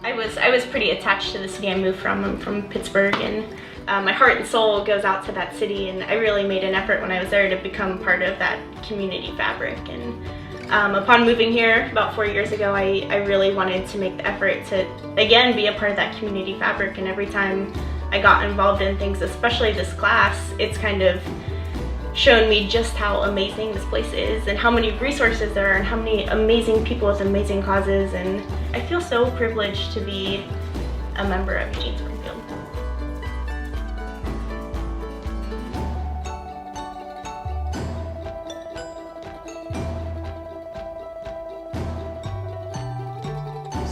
I was pretty attached to the city I moved from. I'm from Pittsburgh, and my heart and soul goes out to that city, and I really made an effort when I was there to become part of that community fabric. And upon moving here about 4 years ago, I really wanted to make the effort to, again, be a part of that community fabric. And every time I got involved in things, especially this class, it's kind of shown me just how amazing this place is and how many resources there are and how many amazing people with amazing causes. And I feel so privileged to be a member of Eugene Springfield.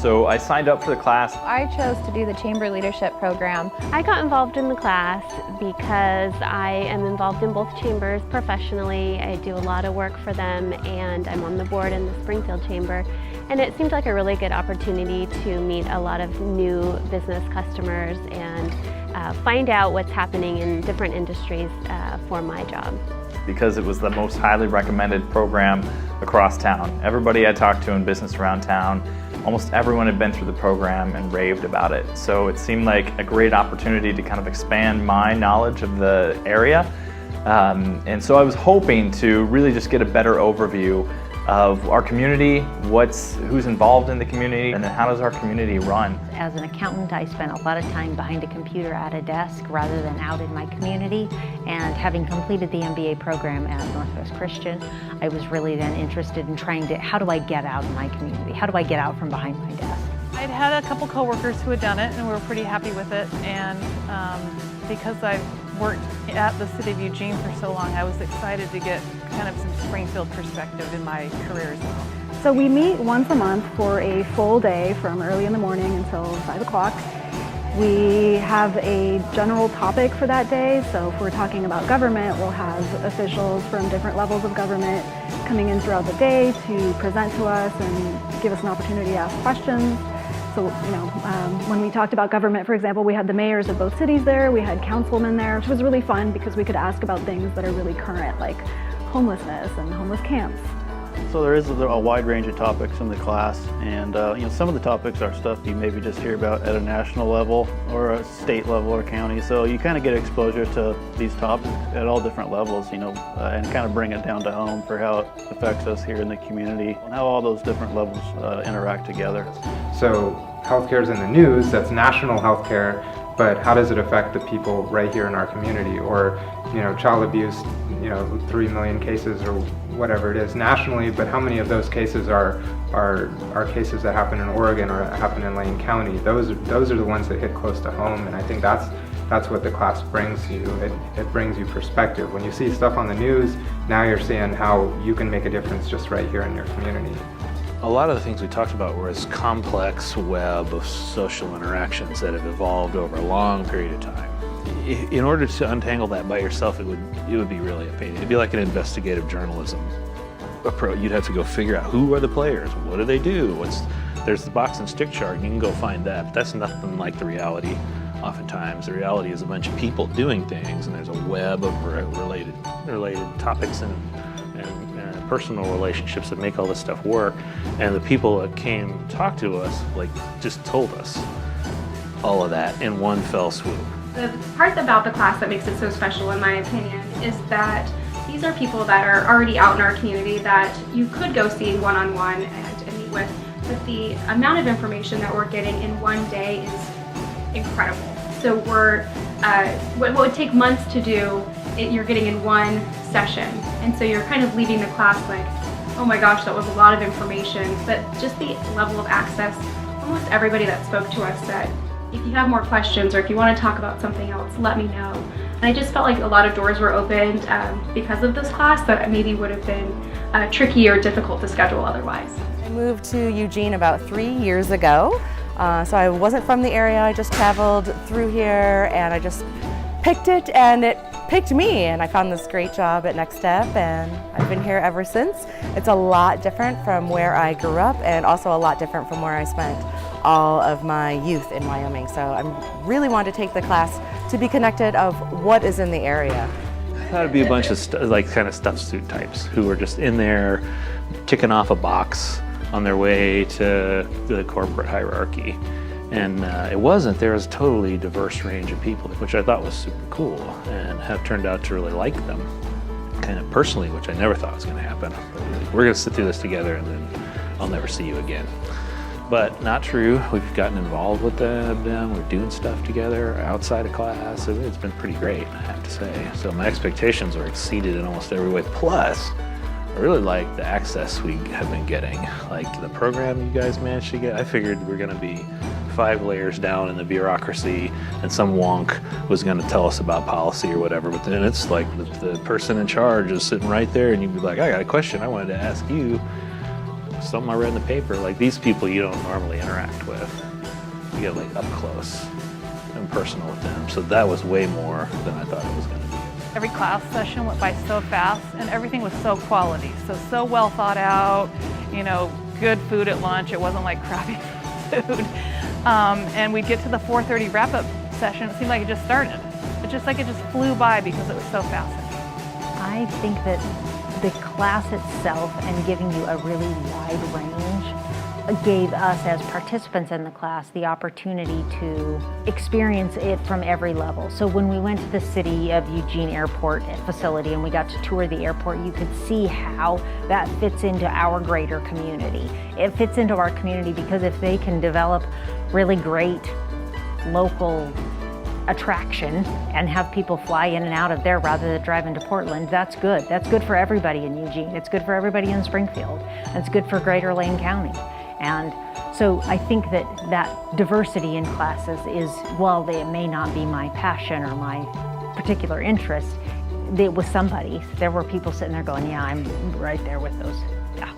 So I signed up for the class. I chose to do the Chamber Leadership Program. I got involved in the class because I am involved in both chambers professionally. I do a lot of work for them, and I'm on the board in the Springfield Chamber. And it seemed like a really good opportunity to meet a lot of new business customers and find out what's happening in different industries for my job. Because it was the most highly recommended program across town. Everybody I talked to in business around town, almost everyone had been through the program and raved about it. So it seemed like a great opportunity to kind of expand my knowledge of the area. And so I was hoping to really just get a better overview of our community, who's involved in the community, and then how does our community run. As an accountant, I spent a lot of time behind a computer at a desk rather than out in my community. And having completed the MBA program at Northwest Christian, I was really then interested in how do I get out in my community? How do I get out from behind my desk? I'd had a couple coworkers who had done it and were pretty happy with it. And because I've worked at the City of Eugene for so long, I was excited to get kind of some Springfield perspective in my career as well. So we meet once a month for a full day from early in the morning until 5 o'clock. We have a general topic for that day. So if we're talking about government, we'll have officials from different levels of government coming in throughout the day to present to us and give us an opportunity to ask questions. So, when we talked about government, for example, we had the mayors of both cities there, we had councilmen there, which was really fun because we could ask about things that are really current, like homelessness and homeless camps. So there is a wide range of topics in the class, and some of the topics are stuff you maybe just hear about at a national level or a state level or county. So you kind of get exposure to these topics at all different levels, and kind of bring it down to home for how it affects us here in the community and how all those different levels interact together. So healthcare is in the news, that's national healthcare, but how does it affect the people right here in our community? Or, child abuse, 3 million cases or whatever it is nationally, but how many of those cases are cases that happen in Oregon or happen in Lane County? Those are the ones that hit close to home, and I think that's what the class brings you. It brings you perspective. When you see stuff on the news, now you're seeing how you can make a difference just right here in your community. A lot of the things we talked about were this complex web of social interactions that have evolved over a long period of time. In order to untangle that by yourself, it would be really a pain. It'd be like an investigative journalism approach. You'd have to go figure out who are the players, what do they do, there's the box and stick chart, and you can go find that, but that's nothing like the reality. Oftentimes, the reality is a bunch of people doing things, and there's a web of related topics and personal relationships that make all this stuff work. And the people that came to talk to us, just told us all of that in one fell swoop. The part about the class that makes it so special, in my opinion, is that these are people that are already out in our community that you could go see one-on-one and meet with, but the amount of information that we're getting in one day is incredible. So what would take months to do, you're getting in one session. And so you're kind of leaving the class like, oh my gosh, that was a lot of information. But just the level of access, almost everybody that spoke to us said, if you have more questions or if you want to talk about something else, let me know. And I just felt like a lot of doors were opened because of this class that maybe would have been tricky or difficult to schedule otherwise. I moved to Eugene about 3 years ago. So I wasn't from the area, I just traveled through here and I just picked it and it picked me, and I found this great job at Next Step, and I've been here ever since. It's a lot different from where I grew up and also a lot different from where I spent all of my youth in Wyoming. So I really wanted to take the class to be connected of what is in the area. I thought it'd be a bunch of kind of substitute types who were just in there ticking off a box on their way to the corporate hierarchy. And it wasn't. There was a totally diverse range of people, which I thought was super cool, and have turned out to really like them, kind of personally, which I never thought was going to happen. But we're going to sit through this together, and then I'll never see you again. But not true. We've gotten involved with them. We're doing stuff together outside of class. It's been pretty great, I have to say. So my expectations were exceeded in almost every way. Plus, I really like the access we have been getting. Like the program you guys managed to get, I figured we're going to be 5 layers down in the bureaucracy and some wonk was going to tell us about policy or whatever, but then it's like the person in charge is sitting right there, and you'd be like, I got a question I wanted to ask you. Something I read in the paper. Like, these people you don't normally interact with. You get like up close and personal with them. So that was way more than I thought it was going to be. Every class session went by so fast, and everything was so quality, so well thought out, you know, good food at lunch. It wasn't like crappy food. And we'd get to the 4:30 wrap-up session. It seemed like it just started. It just flew by because it was so fascinating. I think that the class itself and giving you a really wide range gave us as participants in the class the opportunity to experience it from every level. So when we went to the City of Eugene Airport facility and we got to tour the airport, you could see how that fits into our greater community. It fits into our community because if they can develop really great local attraction and have people fly in and out of there rather than drive into Portland, that's good. That's good for everybody in Eugene. It's good for everybody in Springfield. It's good for Greater Lane County. And so I think that diversity in classes is, while it may not be my passion or my particular interest, it was somebody. There were people sitting there going, yeah, I'm right there with those. Yeah,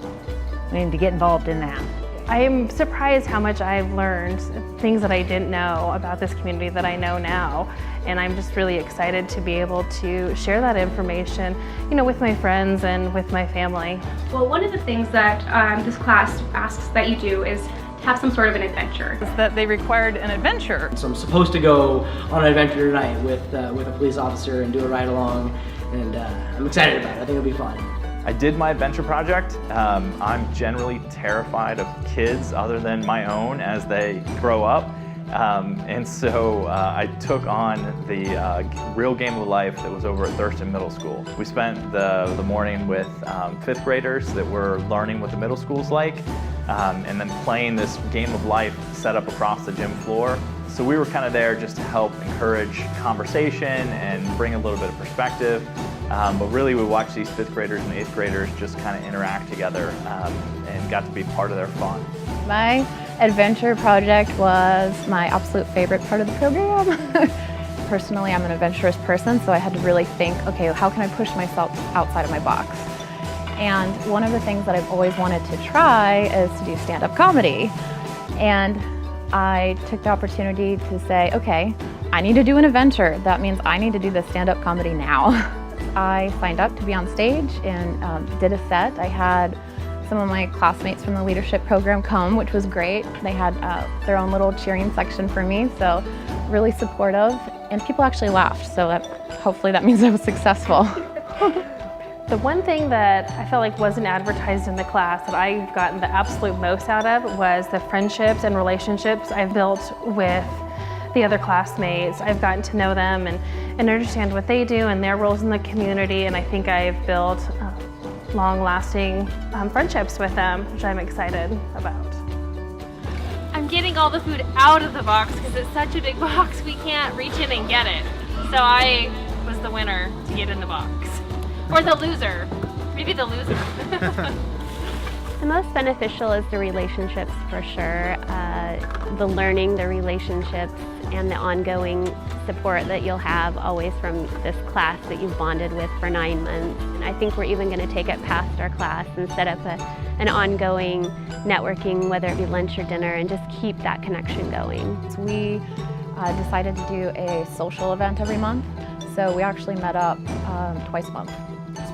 I mean, to get involved in that. I am surprised how much I've learned, things that I didn't know about this community that I know now. And I'm just really excited to be able to share that information, you know, with my friends and with my family. Well, one of the things that this class asks that you do is to have some sort of an adventure. Is that they required an adventure. So I'm supposed to go on an adventure tonight with a police officer and do a ride along, and I'm excited about it. I think it'll be fun. I did my adventure project. I'm generally terrified of kids other than my own as they grow up. And so I took on the real game of life that was over at Thurston Middle School. We spent the morning with 5th graders that were learning what the middle school's like, and then playing this game of life set up across the gym floor. So we were kind of there just to help encourage conversation and bring a little bit of perspective. But really we watched these 5th graders and 8th graders just kind of interact together and got to be part of their fun. My adventure project was my absolute favorite part of the program. Personally, I'm an adventurous person, so I had to really think, okay, how can I push myself outside of my box? And one of the things that I've always wanted to try is to do stand-up comedy. And I took the opportunity to say, okay, I need to do an adventure. That means I need to do the stand-up comedy now. I signed up to be on stage and did a set. I had some of my classmates from the leadership program come, which was great. They had their own little cheering section for me, so really supportive. And people actually laughed, so hopefully that means I was successful. The one thing that I felt like wasn't advertised in the class that I've gotten the absolute most out of was the friendships and relationships I've built with the other classmates. I've gotten to know them and understand what they do and their roles in the community, and I think I've built long-lasting friendships with them, which I'm excited about. I'm getting all the food out of the box because it's such a big box we can't reach in and get it. So I was the winner to get in the box. Or the loser. Maybe the loser. The most beneficial is the relationships for sure. The learning, the relationships, and the ongoing support that you'll have always from this class that you've bonded with for 9 months. And I think we're even going to take it past our class and set up an ongoing networking, whether it be lunch or dinner, and just keep that connection going. So we decided to do a social event every month, so we actually met up twice a month.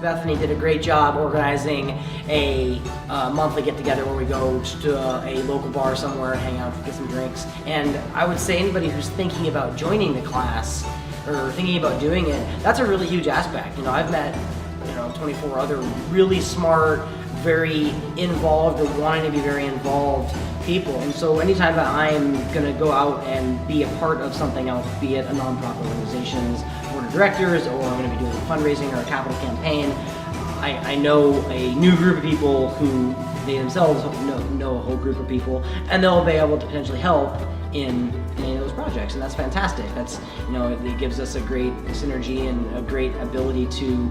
Bethany did a great job organizing a monthly get-together where we go to a local bar somewhere and hang out and get some drinks. And I would say anybody who's thinking about joining the class or thinking about doing it, that's a really huge aspect. You know, I've met 24 other really smart, very involved or wanting to be very involved people. And so anytime that I'm going to go out and be a part of something else, be it a nonprofit organization's board of directors, or I'm going to be doing fundraising or a capital campaign, I know a new group of people who they themselves know a whole group of people, and they'll be able to potentially help in any of those projects, and that's fantastic. That's, you know, it gives us a great synergy and a great ability to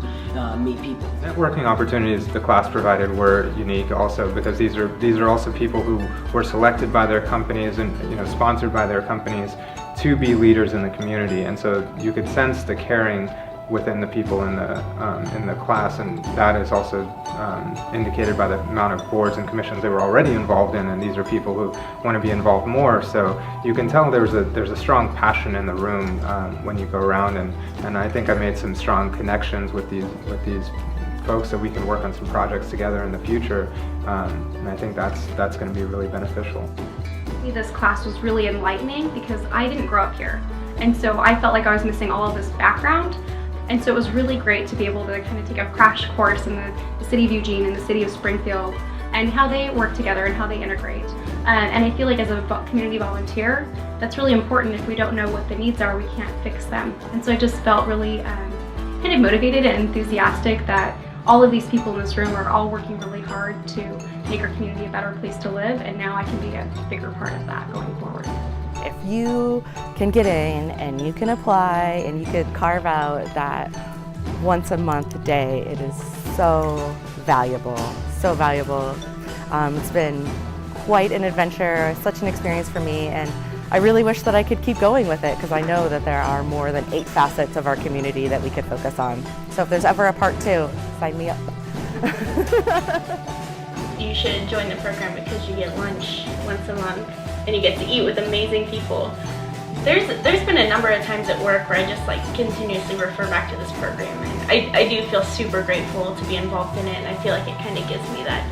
meet people. Networking opportunities the class provided were unique also, because these are also people who were selected by their companies and, you know, sponsored by their companies to be leaders in the community, and so you could sense the caring within the people in the class, and that is also indicated by the amount of boards and commissions they were already involved in, and these are people who want to be involved more. So you can tell there's a strong passion in the room when you go around, and I think I made some strong connections with these folks, so we can work on some projects together in the future, and I think that's going to be really beneficial. This class was really enlightening because I didn't grow up here, and so I felt like I was missing all of this background. And so it was really great to be able to kind of take a crash course in the city of Eugene and the city of Springfield and how they work together and how they integrate. And I feel like as a community volunteer, that's really important. If we don't know what the needs are, we can't fix them. And so I just felt really kind of motivated and enthusiastic that all of these people in this room are all working really hard to make our community a better place to live, and now I can be a bigger part of that going forward. If you can get in and you can apply and you could carve out that once a month day, it is so valuable, so valuable. It's been quite an adventure, such an experience for me, and I really wish that I could keep going with it, because I know that there are more than 8 facets of our community that we could focus on. So if there's ever a part 2, sign me up. You should join the program because you get lunch once a month and you get to eat with amazing people. There's been a number of times at work where I just like continuously refer back to this program, and I do feel super grateful to be involved in it, and I feel like it kind of gives me that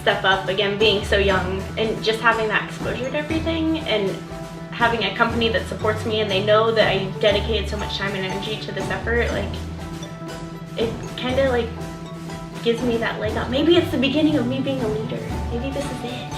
step up, again, being so young and just having that exposure to everything, and having a company that supports me and they know that I dedicated so much time and energy to this effort. Like, it kind of like gives me that leg up. Maybe it's the beginning of me being a leader. Maybe this is it.